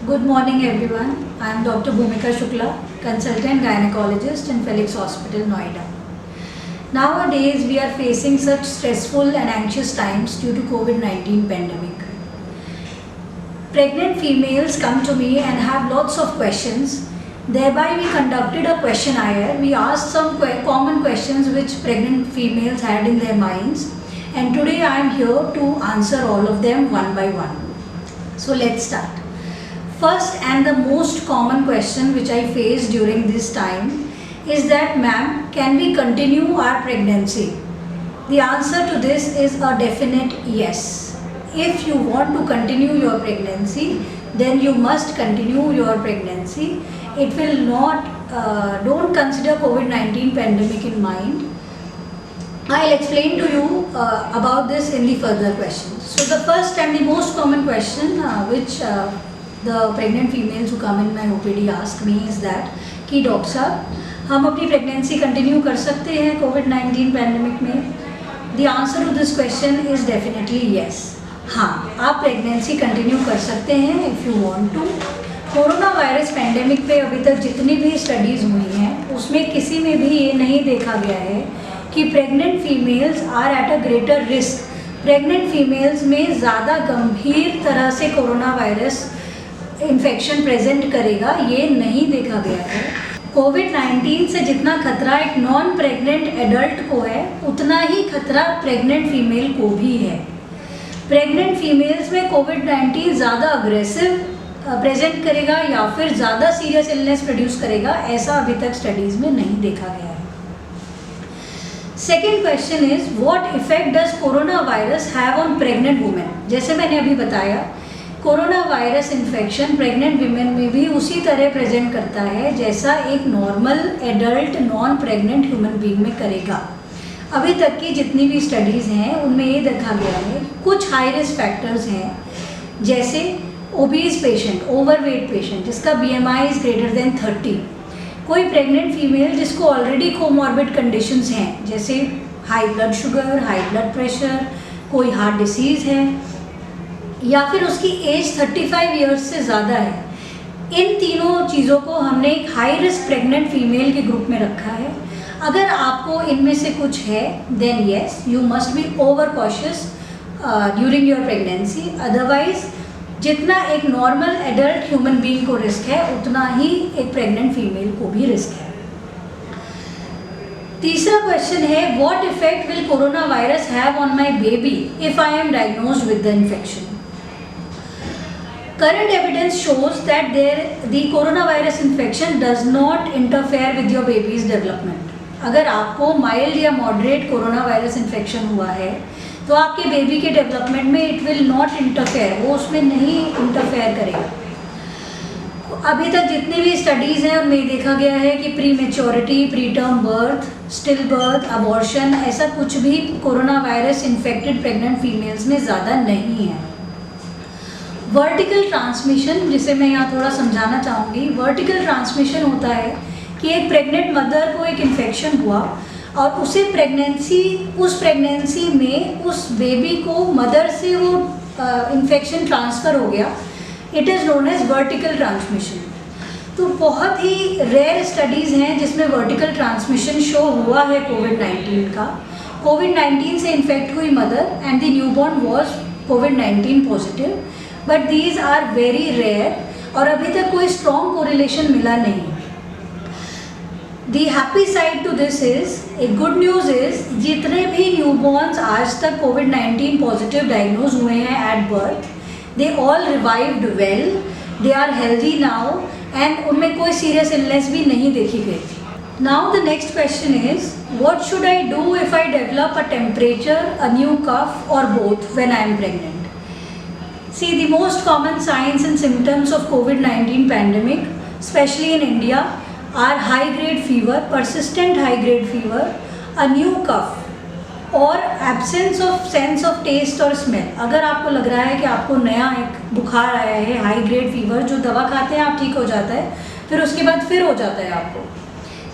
Good morning everyone. I am Dr. Bhumika Shukla, consultant gynecologist in Felix Hospital, Noida. Nowadays we are facing such stressful and anxious times due to COVID-19 pandemic. Pregnant females come to me and have lots of questions. Thereby we conducted a questionnaire. We asked some common questions which pregnant females had in their minds, and today I am here to answer all of them one by one. So let's start. First and the most common question which I faced during this time is that, ma'am, can we continue our pregnancy? The answer to this is a definite yes. If you want to continue your pregnancy, then you must continue your pregnancy. It will not, don't consider COVID-19 pandemic in mind. I'll explain to you about this in the further questions. So the first and the most common question which the pregnant females who come in my OPD ask me is that कि doctor साहब हम अपनी pregnancy continue कर सकते हैं कोविड-19 pandemic में? The answer to this question is definitely yes. हाँ, आप प्रेगनेंसी कंटिन्यू कर सकते हैं if you want to. Corona virus pandemic पे अभी तक जितनी भी स्टडीज़ हुई हैं उसमें किसी में भी ये नहीं देखा गया है कि pregnant females are at a greater risk. Pregnant females में ज़्यादा गंभीर तरह से कोरोना वायरस इन्फेक्शन प्रेजेंट करेगा, ये नहीं देखा गया है. कोविड-19 से जितना खतरा एक नॉन प्रेग्नेंट एडल्ट को है उतना ही खतरा प्रेग्नेंट फीमेल को भी है. प्रेग्नेंट फीमेल्स में कोविड-19 ज़्यादा अग्रेसिव प्रेजेंट करेगा या फिर ज़्यादा सीरियस इलनेस प्रोड्यूस करेगा, ऐसा अभी तक स्टडीज़ में नहीं देखा गया है. Second question is what effect does corona virus have on pregnant women. जैसे मैंने अभी बताया, corona virus infection pregnant women में भी उसी तरह प्रेजेंट करता है जैसा एक normal adult non pregnant human being में करेगा. अभी तक की जितनी भी स्टडीज़ हैं उनमें ये देखा गया है कुछ हाई रिस्क फैक्टर्स हैं, जैसे ओबीज पेशेंट, ओवरवेट पेशेंट जिसका BMI इज़ ग्रेटर देन 30, कोई प्रेग्नेंट फीमेल जिसको ऑलरेडी कोमॉर्बिड कंडीशंस हैं जैसे high blood sugar, high blood pressure, कोई हार्ट डिसीज़ है, या फिर उसकी एज 35 इयर्स से ज़्यादा है. इन तीनों चीज़ों को हमने एक हाई रिस्क प्रेग्नेंट फीमेल के ग्रुप में रखा है. अगर आपको इनमें से कुछ है then yes you must be over cautious during your pregnancy. Otherwise जितना एक नॉर्मल एडल्ट ह्यूमन बीइंग को रिस्क है उतना ही एक प्रेग्नेंट फीमेल को भी रिस्क है. तीसरा क्वेश्चन है what effect will corona virus have on my baby if I am diagnosed with the infection. Current evidence shows that the coronavirus infection does not interfere with your baby's development. अगर आपको mild या moderate corona virus infection हुआ है तो आपके baby के development में it will not interfere, वो उसमें नहीं इंटरफेयर करेगा. अभी तक जितनी भी स्टडीज़ हैं उनमें देखा गया है कि pre maturity, pre term birth, still birth, abortion, ऐसा कुछ भी corona virus infected pregnant females में ज़्यादा नहीं है. वर्टिकल ट्रांसमिशन, जिसे मैं यहाँ थोड़ा समझाना चाहूँगी. वर्टिकल ट्रांसमिशन होता है कि एक प्रेग्नेंट मदर को एक इन्फेक्शन हुआ और उस प्रेगनेंसी में उस बेबी को मदर से वो इन्फेक्शन ट्रांसफ़र हो गया. It is known as vertical transmission. तो बहुत ही रेयर स्टडीज़ हैं जिसमें वर्टिकल ट्रांसमिशन शो हुआ है कोविड-19 का. कोविड-19 से इन्फेक्ट हुई mother and the newborn was कोविड-19 positive, but these are very rare और अभी तक कोई स्ट्रॉन्ग कोरिलेशन मिला नहीं. The happy side to this is, एक गुड न्यूज़ इज, जितने भी न्यूबॉर्न्स आज तक कोविड-19 पॉजिटिव डायग्नोज हुए हैं at birth, they all revived well, they are healthy now and उनमें कोई सीरियस इलनेस भी नहीं देखी गई थी. Now the next question is what should I do if I develop a temperature, a new cough और both when I am pregnant. See, the most common signs and symptoms of COVID-19 pandemic, especially in India, are high-grade fever, persistent high-grade fever, a new cough और absence of sense of taste और smell. अगर आपको लग रहा है कि आपको नया एक बुखार आया है, high-grade fever, जो दवा खाते हैं आप ठीक हो जाता है, फिर उसके बाद फिर हो जाता है आपको,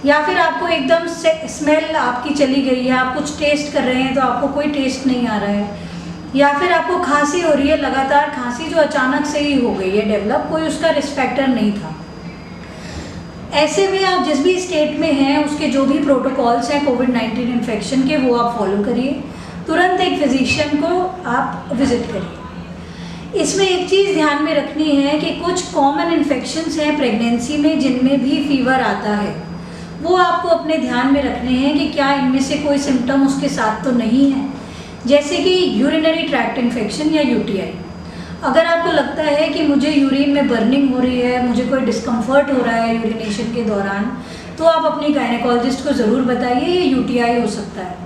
या फिर आपको एकदम से स्मेल आपकी चली गई है, आप कुछ टेस्ट कर रहे हैं तो आपको कोई टेस्ट नहीं आ रहा है, या फिर आपको खांसी हो रही है लगातार, खांसी जो अचानक से ही हो गई है डेवलप, कोई उसका रिस्क फैक्टर नहीं था। ऐसे में आप जिस भी स्टेट में हैं उसके जो भी प्रोटोकॉल्स हैं कोविड-19 इन्फेक्शन के वो आप फॉलो करिए। तुरंत एक फिजिशियन को आप विजिट करिए। इसमें एक चीज़ ध्यान में रखनी है कि कुछ कॉमन इन्फेक्शंस हैं प्रेगनेंसी में जिनमें भी फीवर आता है, वो आपको अपने ध्यान में रखने हैं कि क्या इनमें से कोई सिम्टम उसके साथ तो नहीं है, जैसे कि यूरिनरी ट्रैक्ट इन्फेक्शन या यूटीआई। अगर आपको लगता है कि मुझे यूरिन में बर्निंग हो रही है, मुझे कोई डिस्कम्फर्ट हो रहा है यूरिनेशन के दौरान, तो आप अपनी गायनेकोलॉजिस्ट को ज़रूर बताइए, ये यूटीआई हो सकता है।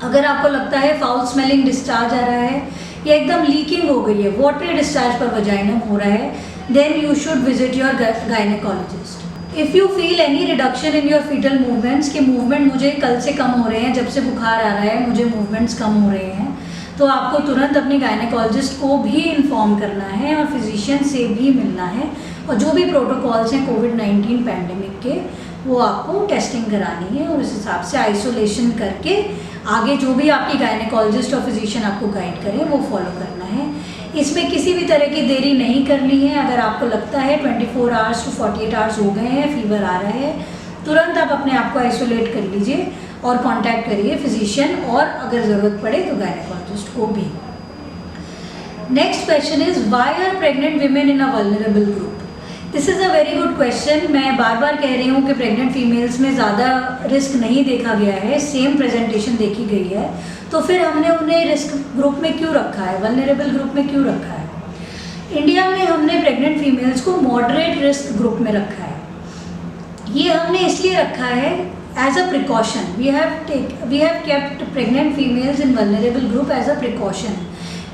अगर आपको लगता है फाउल स्मेलिंग डिस्चार्ज आ रहा है या एकदम लीकिंग हो गई है, वाटरी डिस्चार्ज पर वजाइनम हो रहा है, then you should visit your gynaecologist. If you feel any reduction in your foetal movements, कि मूवमेंट मुझे कल से कम हो रहे हैं, जब से बुखार आ रहा है मुझे मूवमेंट्स कम हो रहे हैं, तो आपको तुरंत अपने गायनेकोलॉजिस्ट को भी इन्फॉर्म करना है और फिजिशियन से भी मिलना है। और जो भी प्रोटोकॉल्स हैं कोविड-19 पैंडेमिक के, वो आपको टेस्टिंग करानी है और उस हिसाब से आइसोलेशन करके आगे जो भी आपकी गायनेकोलॉजिस्ट और फिजिशियन आपको गाइड करें वो फॉलो करना है। इसमें किसी भी तरह की देरी नहीं करनी है। अगर आपको लगता है 24 आवर्स टू 48 आवर्स हो गए हैं, फीवर आ रहा है, तुरंत आप अपने आप को आइसोलेट कर लीजिए और कांटेक्ट करिए फिजिशियन और अगर ज़रूरत पड़े तो गायनेकोलॉजिस्ट को भी। Next question is why are pregnant women in a vulnerable group? This is a very good question. मैं बार बार कह रही हूँ कि प्रेग्नेंट फीमेल्स में ज़्यादा रिस्क नहीं देखा गया है, सेम प्रेजेंटेशन देखी गई है, तो फिर हमने उन्हें रिस्क ग्रुप में क्यों रखा है, वल्नरेबल ग्रुप में क्यों रखा है? इंडिया में हमने प्रेग्नेंट फीमेल्स को मॉडरेट रिस्क ग्रुप में रखा है। ये हमने इसलिए रखा है as a precaution. We have kept pregnant females in vulnerable group as a precaution,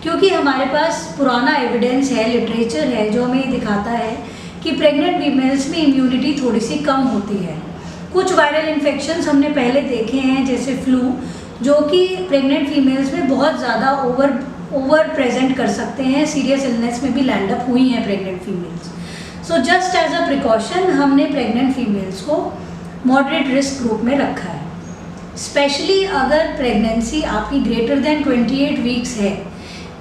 क्योंकि हमारे पास पुराना एविडेंस है, लिटरेचर है जो हमें दिखाता है कि प्रेग्नेंट फीमेल्स में इम्यूनिटी थोड़ी सी कम होती है। कुछ वायरल इन्फेक्शंस हमने पहले देखे हैं जैसे फ्लू, जो कि प्रेग्नेंट फीमेल्स में बहुत ज़्यादा ओवर प्रेजेंट कर सकते हैं, सीरियस इलनेस में भी लैंड अप हुई हैं pregnant females. So just as a precaution हमने प्रेग्नेंट फीमेल्स को मॉडरेट रिस्क ग्रुप में रखा है। स्पेशली अगर प्रेगनेंसी आपकी ग्रेटर देन 28 वीक्स है,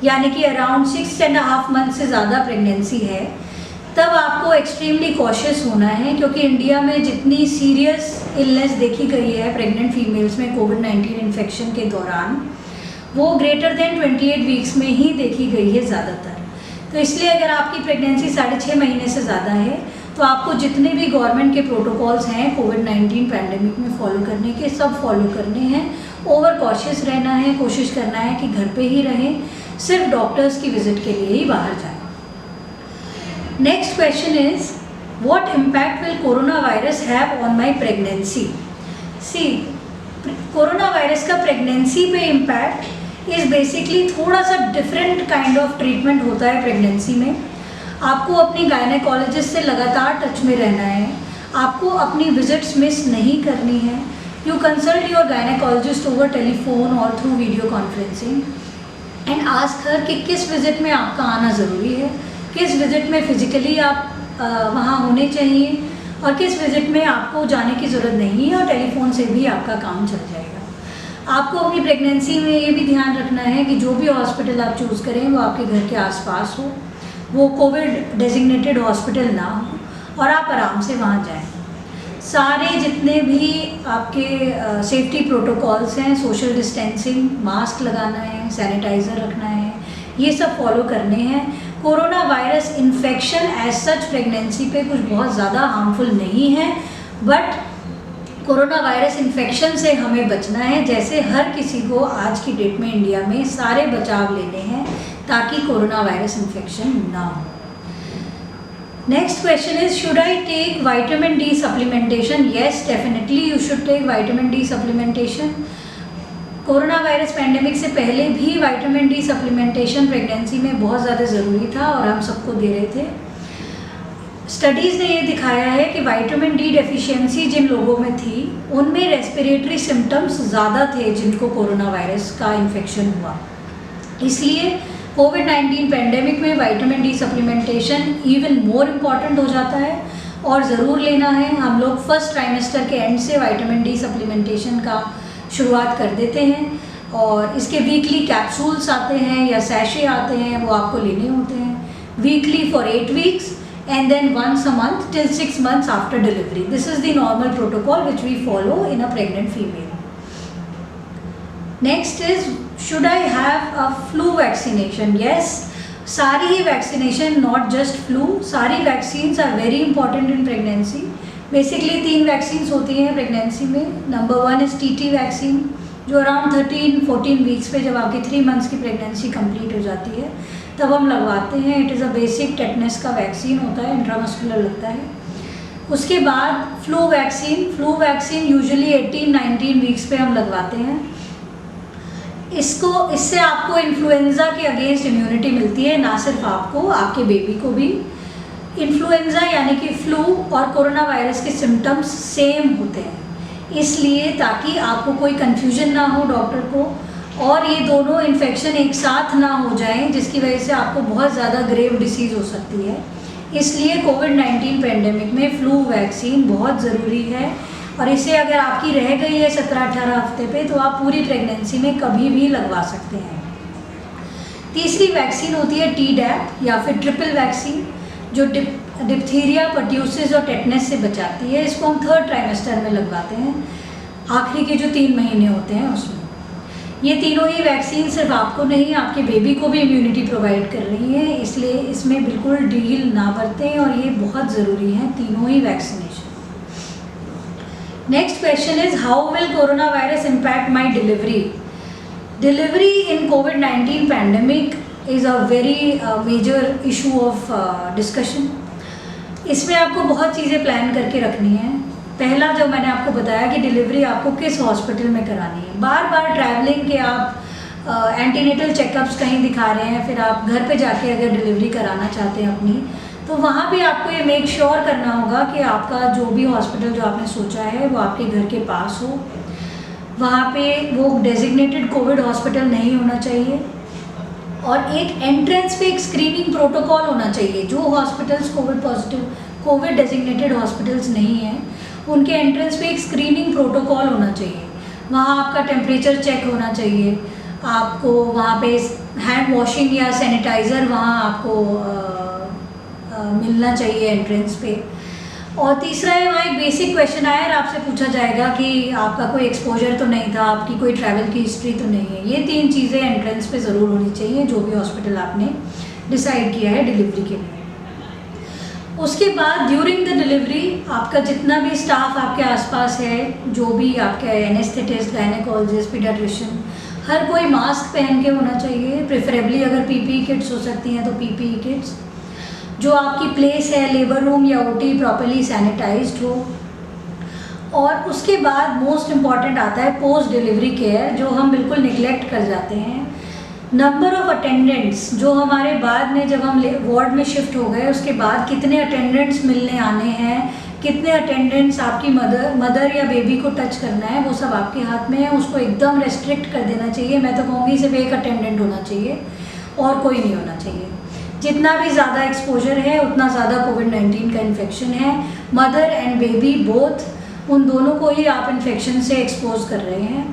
यानी कि अराउंड 6.5 मंथ से ज़्यादा प्रेगनेंसी है, तब आपको एक्सट्रीमली कॉशियस होना है, क्योंकि इंडिया में जितनी सीरियस इलनेस देखी गई है प्रेग्नेंट फीमेल्स में कोविड-19 इन्फेक्शन के दौरान, वो ग्रेटर देन 28 वीक्स में ही देखी गई है ज़्यादातर। तो इसलिए अगर आपकी प्रेगनेंसी 6.5 महीने से ज़्यादा है तो आपको जितने भी गवर्नमेंट के प्रोटोकॉल्स हैं कोविड-19 पैंडेमिक में फॉलो करने के, सब फॉलो करने हैं। ओवर कॉशियस रहना है, कोशिश करना है कि घर पे ही रहें, सिर्फ डॉक्टर्स की विजिट के लिए ही बाहर जाएं। Next question is what impact will corona virus have on my pregnancy? See, corona virus का प्रेगनेंसी पे इम्पैक्ट इज़ बेसिकली थोड़ा सा डिफरेंट काइंड ऑफ ट्रीटमेंट होता है प्रेगनेंसी में। आपको अपनी गायनेकोलॉजिस्ट से लगातार टच में रहना है, आपको अपनी विजिट्स मिस नहीं करनी है। You consult your gynaecologist over telephone और through video conferencing and ask her कि किस विजिट में आपका आना ज़रूरी है, किस विजिट में फ़िज़िकली आप वहाँ होने चाहिए और किस विजिट में आपको जाने की ज़रूरत नहीं है और टेलीफोन से भी आपका काम चल जाएगा। आपको अपनी प्रेगनेंसी में ये भी ध्यान रखना है कि जो भी हॉस्पिटल आप चूज़ करें वो आपके घर के आसपास हो, वो कोविड डेजिग्नेटेड हॉस्पिटल ना हो और आप आराम से वहाँ जाएं। सारे जितने भी आपके सेफ्टी प्रोटोकॉल्स हैं, सोशल डिस्टेंसिंग, मास्क लगाना है, सैनिटाइज़र रखना है, ये सब फॉलो करने हैं। Corona virus infection as such pregnancy पे कुछ बहुत ज़्यादा हार्मफुल नहीं है, बट कोरोना वायरस इन्फेक्शन से हमें बचना है, जैसे हर किसी को आज की डेट में इंडिया में सारे बचाव लेने हैं ताकि कोरोना वायरस इन्फेक्शन ना हो। Next question is should I take vitamin D supplementation? Yes, definitely you should take vitamin D supplementation. Corona virus pandemic से पहले भी विटामिन डी सप्लीमेंटेशन प्रेगनेंसी में बहुत ज़्यादा ज़रूरी था और हम सबको दे रहे थे। स्टडीज़ ने ये दिखाया है कि विटामिन डी डेफिशिएंसी जिन लोगों में थी उनमें रेस्पिरेटरी सिम्टम्स ज़्यादा थे जिनको कोरोना वायरस का इन्फेक्शन हुआ। इसलिए कोविड-19 पैंडेमिक में vitamin D supplementation even more important हो जाता है और ज़रूर लेना है। हम लोग फर्स्ट ट्राइमेस्टर के एंड से विटामिन डी सप्लीमेंटेशन का शुरुआत कर देते हैं और इसके वीकली कैप्सूल्स आते हैं या सैशे आते हैं, वो आपको लेने होते हैं weekly for 8 weeks and then once a month till 6 months after delivery. This is the normal protocol which we follow in a pregnant female. Next is, should I have a flu vaccination? Yes, सारी ही vaccination, not just flu, सारी vaccines are very important in pregnancy. Basically 3 vaccines होती हैं pregnancy में. Number 1 is TT vaccine, जो around 13-14 weeks पे जब आपकी 3 months की प्रेगनेंसी कंप्लीट हो जाती है तब हम लगवाते हैं. It is a basic tetanus का वैक्सीन होता है, इंट्रामस्कुलर लगता है. उसके बाद फ्लू वैक्सीन यूजुअली 18-19 वीक्स पे हम लगवाते हैं. इससे आपको इन्फ्लुएंज़ा के अगेंस्ट इम्यूनिटी मिलती है, ना सिर्फ आपको, आपके बेबी को भी. इन्फ्लुएंज़ा यानी कि फ्लू और कोरोना वायरस के सिम्टम्स सेम होते हैं, इसलिए ताकि आपको कोई कन्फ्यूजन ना हो डॉक्टर को, और ये दोनों इन्फेक्शन एक साथ ना हो जाएं जिसकी वजह से आपको बहुत ज़्यादा ग्रेव डिसीज़ हो सकती है. इसलिए कोविड-19 पेंडेमिक में फ्लू वैक्सीन बहुत ज़रूरी है, और इसे अगर आपकी रह गई है 17-18 हफ्ते पे तो आप पूरी प्रेगनेंसी में कभी भी लगवा सकते हैं. तीसरी वैक्सीन होती है Tdap या फिर ट्रिपल वैक्सीन, जो डिप्थीरिया, पर्ट्यूसिस और टेटनस से बचाती है. इसको हम 3rd ट्राइमेस्टर में लगवाते हैं, आखिरी के जो 3 महीने होते हैं उसमें. ये तीनों ही वैक्सीन सिर्फ आपको नहीं, आपके बेबी को भी इम्यूनिटी प्रोवाइड कर रही हैं, इसलिए इसमें बिल्कुल ढील ना बरतें, और ये बहुत ज़रूरी हैं तीनों ही vaccination. Next question is, how will corona virus impact my delivery in कोविड-19 pandemic is a very major issue of discussion. इसमें आपको बहुत चीज़ें प्लान करके रखनी है. पहला जो मैंने आपको बताया कि डिलीवरी आपको किस हॉस्पिटल में करानी है. बार बार ट्रैवलिंग के आप एंटीनेटल चेकअप्स कहीं दिखा रहे हैं, फिर आप घर पे जाके अगर डिलीवरी कराना चाहते हैं अपनी, तो वहाँ भी आपको ये मेक श्योर करना होगा कि आपका जो भी हॉस्पिटल जो आपने सोचा है वो आपके घर के पास हो. वहाँ पे वो डेजिग्नेटेड कोविड हॉस्पिटल नहीं होना चाहिए, और एक एंट्रेंस पे एक स्क्रीनिंग प्रोटोकॉल होना चाहिए. जो हॉस्पिटल्स कोविड डेजिग्नेटेड हॉस्पिटल्स नहीं हैं उनके एंट्रेंस पे एक स्क्रीनिंग प्रोटोकॉल होना चाहिए. वहाँ आपका टेम्परेचर चेक होना चाहिए, आपको वहाँ पे हैंड वॉशिंग या सैनिटाइज़र वहाँ आपको मिलना चाहिए एंट्रेंस पे. और तीसरा है, वहाँ एक बेसिक क्वेश्चन आयर आपसे पूछा जाएगा कि आपका कोई एक्सपोजर तो नहीं था, आपकी कोई ट्रैवल की हिस्ट्री तो नहीं है. ये 3 चीज़ें एंट्रेंस पे ज़रूर होनी चाहिए जो भी हॉस्पिटल आपने डिसाइड किया है डिलीवरी के लिए. उसके बाद ड्यूरिंग द डिलीवरी आपका जितना भी स्टाफ आपके आसपास है, जो भी आपके एनेस्थेटिस्ट, गायनेकोलॉजिस्ट, पीडियाट्रिशियन, हर कोई मास्क पहन के होना चाहिए. प्रेफरेबली अगर पीपीई किट्स हो सकती हैं तो पीपीई किट्स. जो आपकी प्लेस है, लेबर रूम या ओटी, प्रॉपर्ली सैनिटाइज्ड हो. और उसके बाद मोस्ट इम्पॉर्टेंट आता है पोस्ट डिलीवरी केयर, जो हम बिल्कुल निगलेक्ट कर जाते हैं. नंबर ऑफ़ अटेंडेंट्स, जो हमारे बाद में जब हम वार्ड में शिफ्ट हो गए उसके बाद कितने अटेंडेंट्स मिलने आने हैं, कितने अटेंडेंट्स आपकी मदर या बेबी को टच करना है, वो सब आपके हाथ में है. उसको एकदम रेस्ट्रिक्ट कर देना चाहिए. मैं तो कहूँगी सिर्फ एक अटेंडेंट होना चाहिए और कोई नहीं होना चाहिए. जितना भी ज़्यादा एक्सपोजर है उतना ज़्यादा कोविड-19 का इन्फेक्शन है. मदर एंड बेबी बोथ, उन दोनों को ही आप इन्फेक्शन से एक्सपोज कर रहे हैं.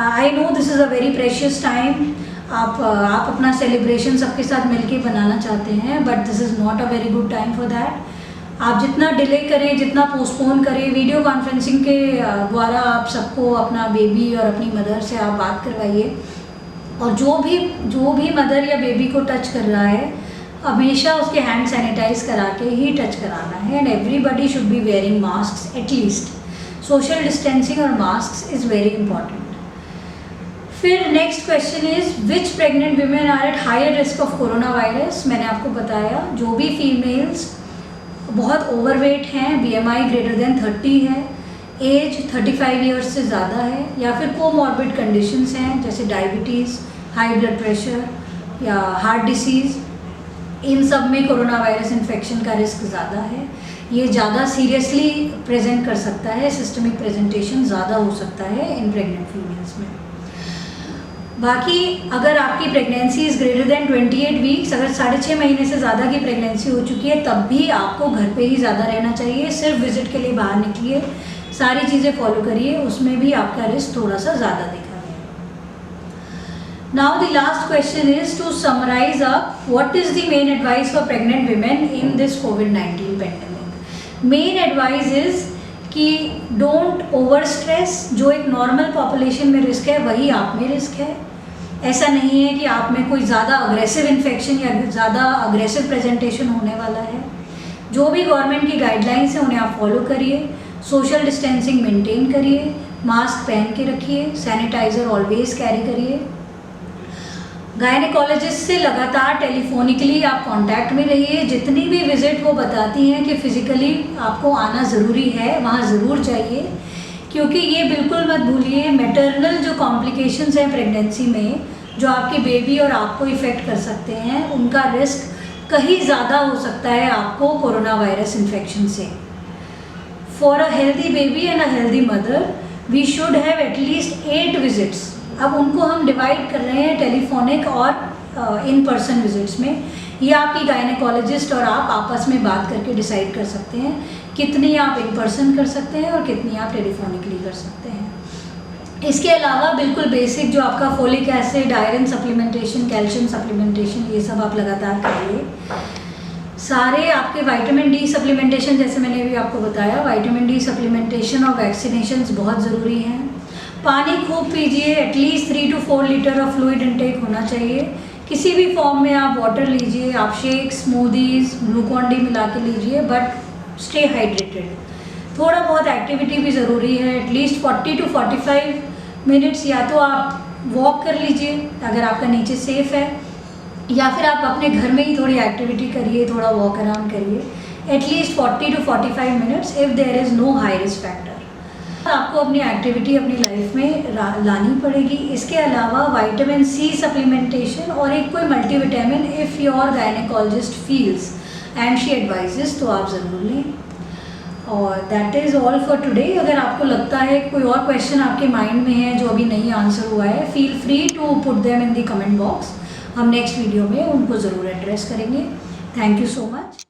I know this is a very precious time. आप अपना सेलिब्रेशन सबके साथ मिलके बनाना चाहते हैं, but this is not a very good time for that. आप जितना डिले करें, जितना पोस्टपोन करें, वीडियो कॉन्फ्रेंसिंग के द्वारा आप सबको, अपना बेबी और अपनी मदर से आप बात करवाइए. और जो भी मदर या बेबी को टच कर रहा है हमेशा उसके हैंड सैनिटाइज करा के ही टच कराना है. And everybody should be wearing mask at least. Social distancing और मास्क इज़ वेरी इंपॉर्टेंट. फिर next question is, which pregnant women are at higher risk of corona virus. मैंने आपको बताया जो भी फीमेल्स बहुत ओवरवेट हैं, BMI ग्रेटर देन 30 है, एज 35 ईयर्स से ज़्यादा है, या फिर कोमॉर्बिड कंडीशंस हैं जैसे डायबिटीज़, हाई ब्लड प्रेशर या हार्ट डिसीज़, इन सब में कोरोना वायरस इन्फेक्शन का रिस्क ज़्यादा है. ये ज़्यादा सीरियसली प्रेजेंट कर सकता है, सिस्टमिक प्रेजेंटेशन ज़्यादा हो सकता है इन प्रेग्नेंट फीमेल्स में. बाकी अगर आपकी pregnancy is greater than 28 weeks, अगर 6.5 महीने से ज़्यादा की प्रेगनेंसी हो चुकी है, तब भी आपको घर पे ही ज़्यादा रहना चाहिए. सिर्फ विजिट के लिए बाहर निकलिए, सारी चीज़ें फॉलो करिए, उसमें भी आपका रिस्क थोड़ा सा ज़्यादा देखा गया. Now the last question is to summarize up what is the main advice for pregnant women in this COVID-19 pandemic. Main advice is कि डोंट ओवर स्ट्रेस. जो एक नॉर्मल पॉपुलेशन में रिस्क है वही आप में रिस्क है. ऐसा नहीं है कि आप में कोई ज़्यादा अग्रेसिव इन्फेक्शन या ज़्यादा अग्रेसिव प्रेजेंटेशन होने वाला है. जो भी गवर्नमेंट की गाइडलाइंस हैं उन्हें आप फॉलो करिए. सोशल डिस्टेंसिंग मेंटेन करिए. मास्क पहन के रखिए. सैनिटाइज़र ऑलवेज कैरी करिए. गायनेकोलॉजिस्ट से लगातार टेलीफोनिकली आप कांटेक्ट में रहिए. जितनी भी विजिट वो बताती हैं कि फ़िज़िकली आपको आना ज़रूरी है, वहाँ ज़रूर जाइए. क्योंकि ये बिल्कुल मत भूलिए, मैटरनल जो कॉम्प्लिकेशंस हैं प्रेगनेंसी में, जो आपके बेबी और आपको इफ़ेक्ट कर सकते हैं, उनका रिस्क कहीं ज़्यादा हो सकता है आपको कोरोना वायरस इन्फेक्शन से. For a healthy baby and a healthy mother we should have at least 8 visits. अब उनको हम डिवाइड कर रहे हैं टेलीफोनिक और इन पर्सन विजिट्स में. ये आपकी गायनेकोलॉजिस्ट और आप आपस में बात करके डिसाइड कर सकते हैं कितनी आप इन पर्सन कर सकते हैं और कितनी आप टेलीफोनिकली कर सकते हैं. इसके अलावा बिल्कुल बेसिक जो आपका folic acid, iron supplementation, calcium supplementation, ये सब आप लगातार करिए. सारे आपके विटामिन डी सप्लीमेंटेशन, जैसे मैंने भी आपको बताया, विटामिन डी सप्लीमेंटेशन और वैक्सीनेशंस बहुत ज़रूरी हैं. पानी खूब पीजिए. At least 3 to 4 litre of fluid intake होना चाहिए. किसी भी फॉर्म में आप वाटर लीजिए, आप शेक, स्मूदीज़, ग्लूकॉन डी मिला के लीजिए, बट स्टे हाइड्रेटेड. थोड़ा बहुत एक्टिविटी भी ज़रूरी है. एटलीस्ट 40 to 45 मिनट्स या तो आप वॉक कर लीजिए अगर आपका नीचे सेफ़ है, या फिर आप अपने घर में ही थोड़ी एक्टिविटी करिए, थोड़ा वॉक अराउंड करिए. At least 40 to 45 minutes if there is no high risk factor. आपको अपनी एक्टिविटी अपनी लाइफ में लानी पड़ेगी. इसके अलावा विटामिन सी सप्लीमेंटेशन और एक कोई multivitamin if your gynaecologist feels and she advises, तो आप ज़रूर लें. और that is all for today. अगर आपको लगता है कोई और क्वेश्चन आपके माइंड में है जो अभी नहीं आंसर हुआ है, feel free to put them in the comment box. हम नेक्स्ट वीडियो में उनको ज़रूर एड्रेस करेंगे. Thank you so much.